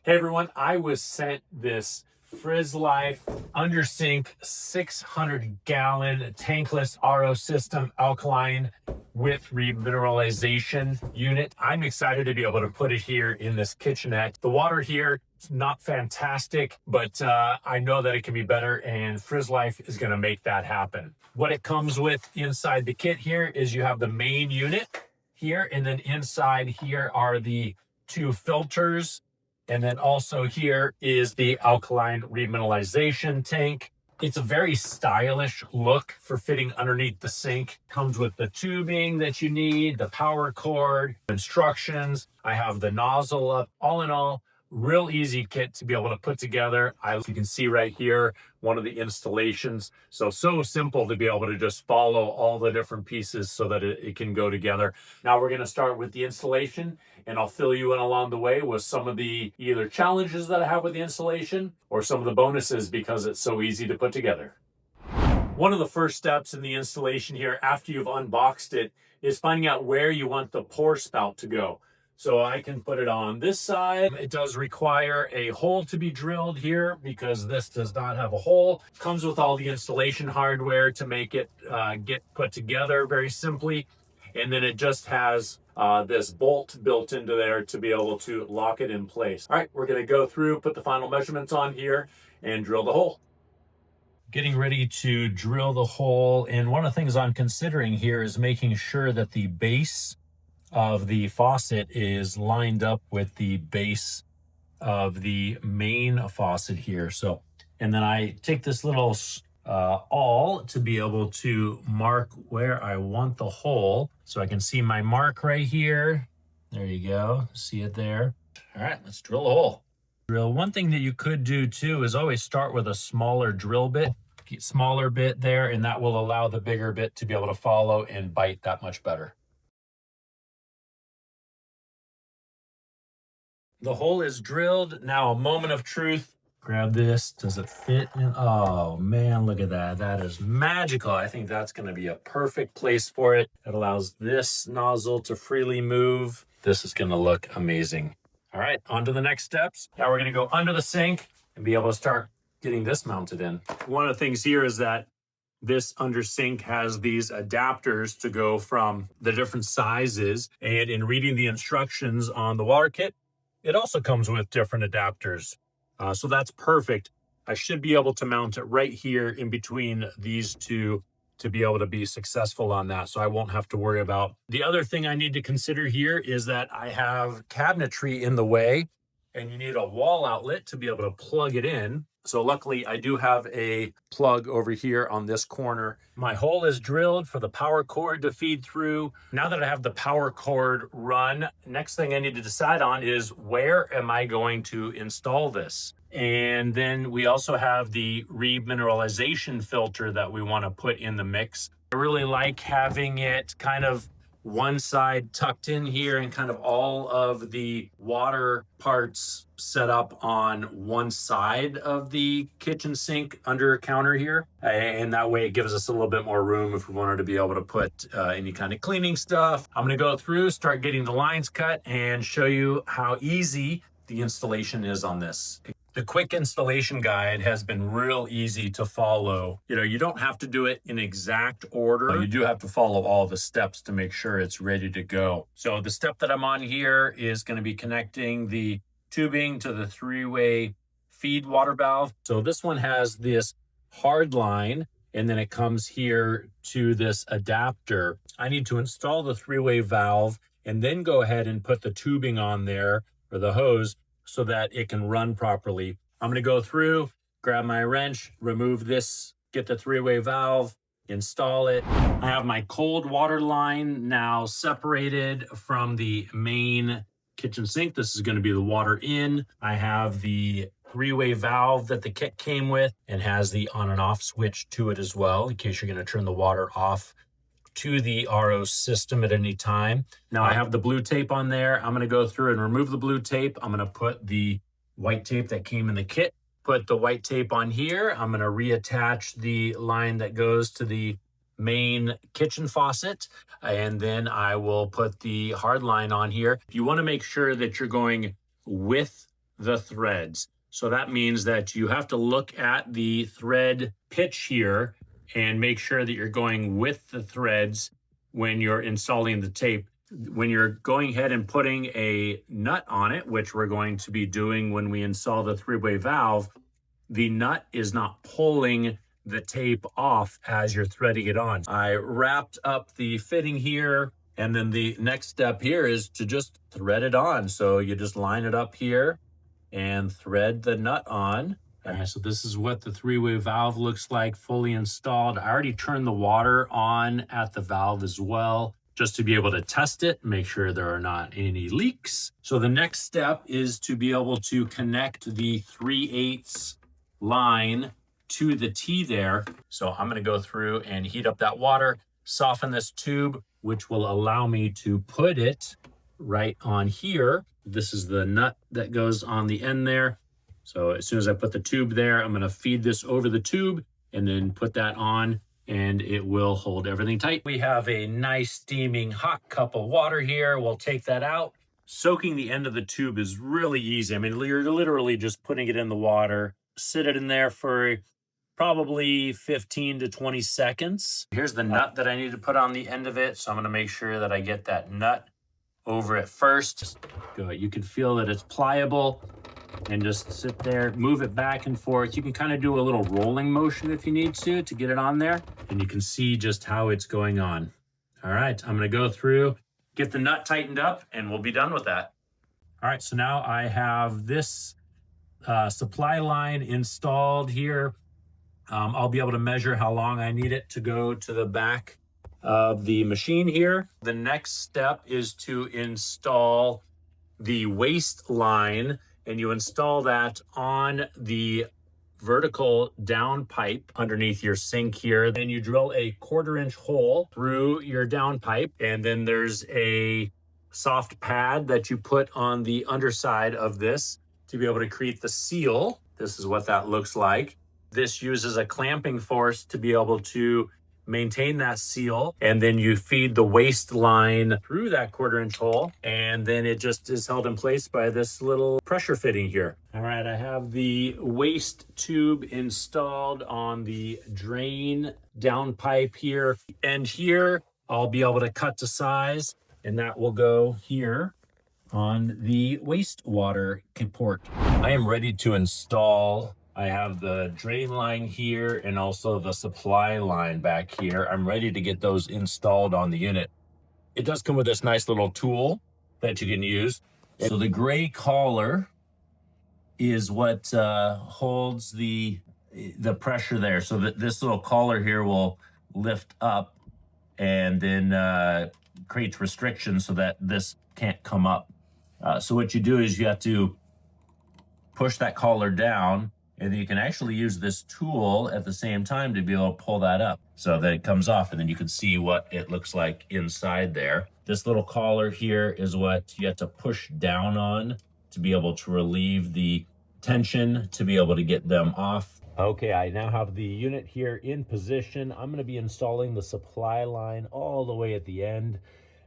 Hey everyone, I was sent this Frizzlife under sink 600-gallon tankless RO system alkaline with remineralization unit. I'm excited to be able to put it here in this kitchenette. The water here is not fantastic, but I know that it can be better, and Frizzlife is going to make that happen. What it comes with inside the kit here is you have the main unit here, and then inside here are the two filters. And then also here is the alkaline remineralization tank. It's a very stylish look for fitting underneath the sink. Comes with the tubing that you need, the power cord, instructions. I have the nozzle up. All in all, real easy kit to be able to put together. As you can see right here, one of the installations. So simple to be able to just follow all the different pieces so that it can go together. Now we're going to start with the installation, and I'll fill you in along the way with some of the either challenges that I have with the installation or some of the bonuses because it's so easy to put together. One of the first steps in the installation here after you've unboxed it is finding out where you want the pour spout to go. So I can put it on this side. It does require a hole to be drilled here because this does not have a hole. It comes with all the installation hardware to make it get put together very simply. And then it just has this bolt built into there to be able to lock it in place. All right, we're gonna go through, put the final measurements on here and drill the hole. Getting ready to drill the hole. And one of the things I'm considering here is making sure that the base of the faucet is lined up with the base of the main faucet here. So, and then I take this little awl to be able to mark where I want the hole. So I can see my mark right here. There you go, see it there. All right, let's drill a hole. One thing that you could do too is always start with a smaller drill bit, smaller bit there, and that will allow the bigger bit to be able to follow and bite that much better. The hole is drilled. Now a moment of truth. Grab this. Does it fit in? Oh man, look at that. That is magical. I think that's going to be a perfect place for it. It allows this nozzle to freely move. This is going to look amazing. All right, on to the next steps. Now we're going to go under the sink and be able to start getting this mounted in. One of the things here is that this under sink has these adapters to go from the different sizes. And in reading the instructions on the water kit, it also comes with different adapters. So that's perfect. I should be able to mount it right here in between these two to be able to be successful on that. So I won't have to worry about. The other thing I need to consider here is that I have cabinetry in the way and you need a wall outlet to be able to plug it in. So luckily I do have a plug over here on this corner. My hole is drilled for the power cord to feed through. Now that I have the power cord run, next thing I need to decide on is where am I going to install this? And then we also have the remineralization filter that we want to put in the mix. I really like having it kind of one side tucked in here and kind of all of the water parts set up on one side of the kitchen sink under counter here. And that way it gives us a little bit more room if we wanted to be able to put any kind of cleaning stuff. I'm going to go through, start getting the lines cut and show you how easy the installation is on this. The quick installation guide has been real easy to follow. You know, you don't have to do it in exact order. You do have to follow all the steps to make sure it's ready to go. So the step that I'm on here is going to be connecting the tubing to the three-way feed water valve. So this one has this hard line, and then it comes here to this adapter. I need to install the three-way valve and then go ahead and put the tubing on there, or the hose, so that it can run properly. I'm going to go through, grab my wrench, remove this, get the three-way valve, install it. I have my cold water line now separated from the main kitchen sink. This is going to be the water in. I have the three-way valve that the kit came with and has the on and off switch to it as well in case you're going to turn the water off to the RO system at any time. Now I have the blue tape on there. I'm going to go through and remove the blue tape. I'm going to put the white tape that came in the kit, put the white tape on here. I'm going to reattach the line that goes to the main kitchen faucet, and then I will put the hard line on here. You want to make sure that you're going with the threads. So that means that you have to look at the thread pitch here and make sure that you're going with the threads when you're installing the tape. When you're going ahead and putting a nut on it, which we're going to be doing when we install the three-way valve, the nut is not pulling the tape off as you're threading it on. I wrapped up the fitting here, and then the next step here is to just thread it on. So you just line it up here and thread the nut on. All right, so this is what the three-way valve looks like fully installed. I already turned the water on at the valve as well, just to be able to test it, make sure there are not any leaks. So the next step is to be able to connect the 3/8 line to the T there. So I'm gonna go through and heat up that water, soften this tube, which will allow me to put it right on here. This is the nut that goes on the end there. So as soon as I put the tube there, I'm gonna feed this over the tube and then put that on, and it will hold everything tight. We have a nice steaming hot cup of water here. We'll take that out. Soaking the end of the tube is really easy. I mean, you're literally just putting it in the water, sit it in there for probably 15 to 20 seconds. Here's the nut that I need to put on the end of it. So I'm gonna make sure that I get that nut over it first. Good. You can feel that it's pliable, and just sit there, move it back and forth. You can kind of do a little rolling motion if you need to get it on there, and you can see just how it's going on. All right, I'm gonna go through, get the nut tightened up, and we'll be done with that. All right, so now I have this supply line installed here. I'll be able to measure how long I need it to go to the back of the machine here. The next step is to install the waste line, and you install that on the vertical down pipe underneath your sink here. Then you drill a 1/4-inch hole through your down pipe, and then there's a soft pad that you put on the underside of this to be able to create the seal. This is what that looks like. This uses a clamping force to be able to maintain that seal, and then you feed the waste line through that 1/4-inch hole, and then it just is held in place by this little pressure fitting here. All right, I have the waste tube installed on the drain down pipe here, and here I'll be able to cut to size, and that will go here on the wastewater port. I am ready to install. I have the drain line here and also the supply line back here. I'm ready to get those installed on the unit. It does come with this nice little tool that you can use. So the gray collar is what holds the pressure there. So that this little collar here will lift up and then creates restrictions so that this can't come up. So what you do is you have to push that collar down, and then you can actually use this tool at the same time to be able to pull that up so that it comes off, and then you can see what it looks like inside there. This little collar here is what you have to push down on to be able to relieve the tension to be able to get them off. Okay, I now have the unit here in position. I'm going to be installing the supply line all the way at the end,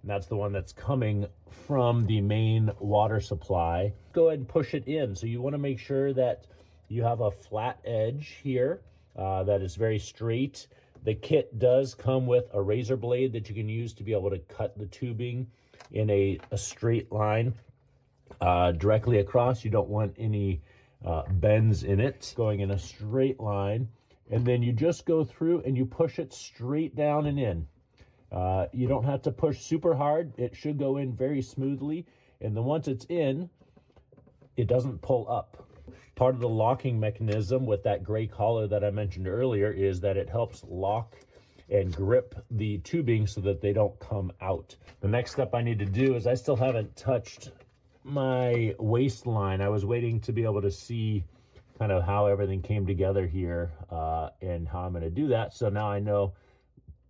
and that's the one that's coming from the main water supply. Go ahead and push it in. So you want to make sure that you have a flat edge here that is very straight. The kit does come with a razor blade that you can use to be able to cut the tubing in a straight line directly across. You don't want any bends in it, going in a straight line. And then you just go through and you push it straight down and in. You don't have to push super hard. It should go in very smoothly. And then once it's in, it doesn't pull up. Part of the locking mechanism with that gray collar that I mentioned earlier is that it helps lock and grip the tubing so that they don't come out. The next step I need to do is I still haven't touched my waistline. I was waiting to be able to see kind of how everything came together here and how I'm going to do that. So now I know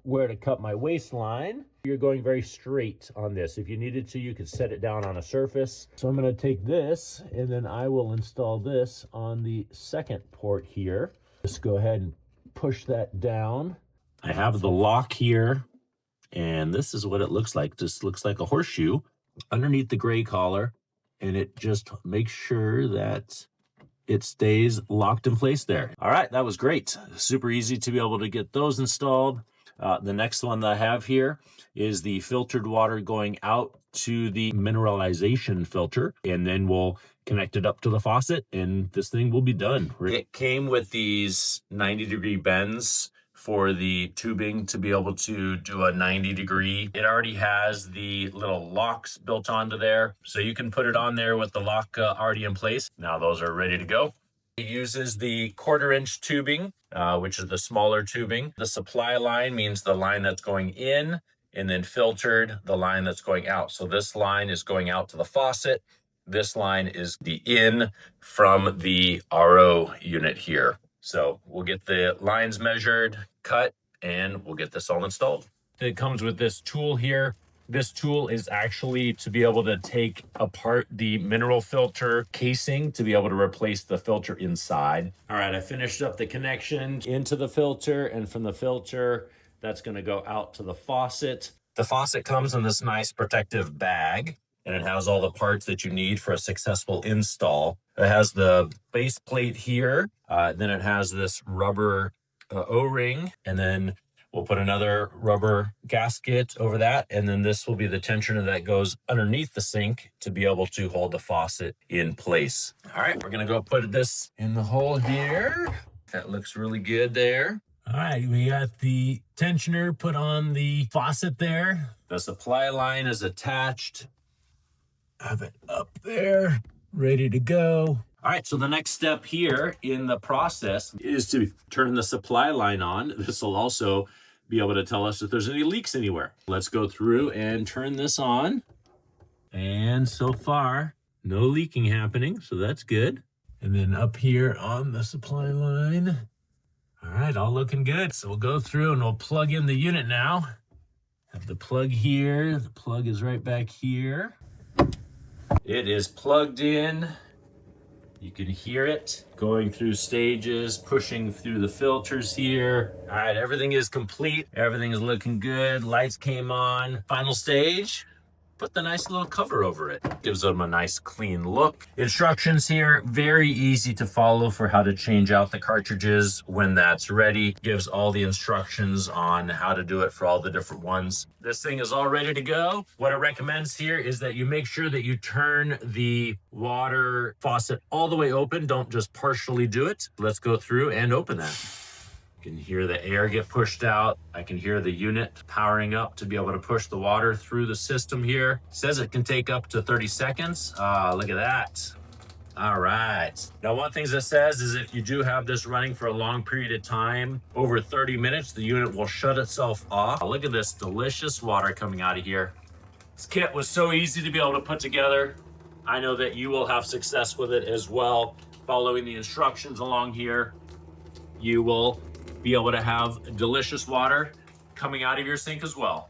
where to cut my waistline. You're going very straight on this. If you needed to, you could set it down on a surface. So I'm going to take this and then I will install this on the second port here. Just go ahead and push that down. I have the lock here, and this is what it looks like. Just looks like a horseshoe underneath the gray collar. and it just makes sure that it stays locked in place there. All right, that was great. Super easy to be able to get those installed. The next one that I have here is the filtered water going out to the mineralization filter, and then we'll connect it up to the faucet, and this thing will be done. It came with these 90-degree bends for the tubing to be able to do a 90-degree. It already has the little locks built onto there, so you can put it on there with the lock already in place. Now those are ready to go. It uses the 1/4-inch tubing, which is the smaller tubing. The supply line means the line that's going in, and then filtered, the line that's going out. So this line is going out to the faucet. This line is the in from the RO unit here. So we'll get the lines measured, cut, and we'll get this all installed. It comes with this tool here. This tool is actually to be able to take apart the mineral filter casing to be able to replace the filter inside. All right, I finished up the connection into the filter, and from the filter, that's gonna go out to the faucet. The faucet comes in this nice protective bag, and it has all the parts that you need for a successful install. It has the base plate here, then it has this rubber O-ring, and then we'll put another rubber gasket over that, and then this will be the tensioner that goes underneath the sink to be able to hold the faucet in place. All right, we're gonna go put this in the hole here. That looks really good there. All right, we got the tensioner put on the faucet there. The supply line is attached. Have it up there, ready to go. All right, so the next step here in the process is to turn the supply line on. This will also be able to tell us if there's any leaks anywhere. Let's go through and turn this on. And so far, no leaking happening, so that's good. And then up here on the supply line. All right, all looking good. So we'll go through and we'll plug in the unit now. Have the plug here. The plug is right back here. It is plugged in. You can hear it going through stages, pushing through the filters here. All right, everything is complete. Everything is looking good. Lights came on. Final stage, put the nice little cover over it. Gives them a nice clean look. Instructions here, very easy to follow for how to change out the cartridges when that's ready. Gives all the instructions on how to do it for all the different ones. This thing is all ready to go. What it recommends here is that you make sure that you turn the water faucet all the way open. Don't just partially do it. Let's go through and open that. You can hear the air get pushed out. I can hear the unit powering up to be able to push the water through the system here. It says it can take up to 30 seconds. Look at that. All right. Now, one thing it says is if you do have this running for a long period of time, over 30 minutes, the unit will shut itself off. Look at this delicious water coming out of here. This kit was so easy to be able to put together. I know that you will have success with it as well. Following the instructions along here, you will be able to have delicious water coming out of your sink as well.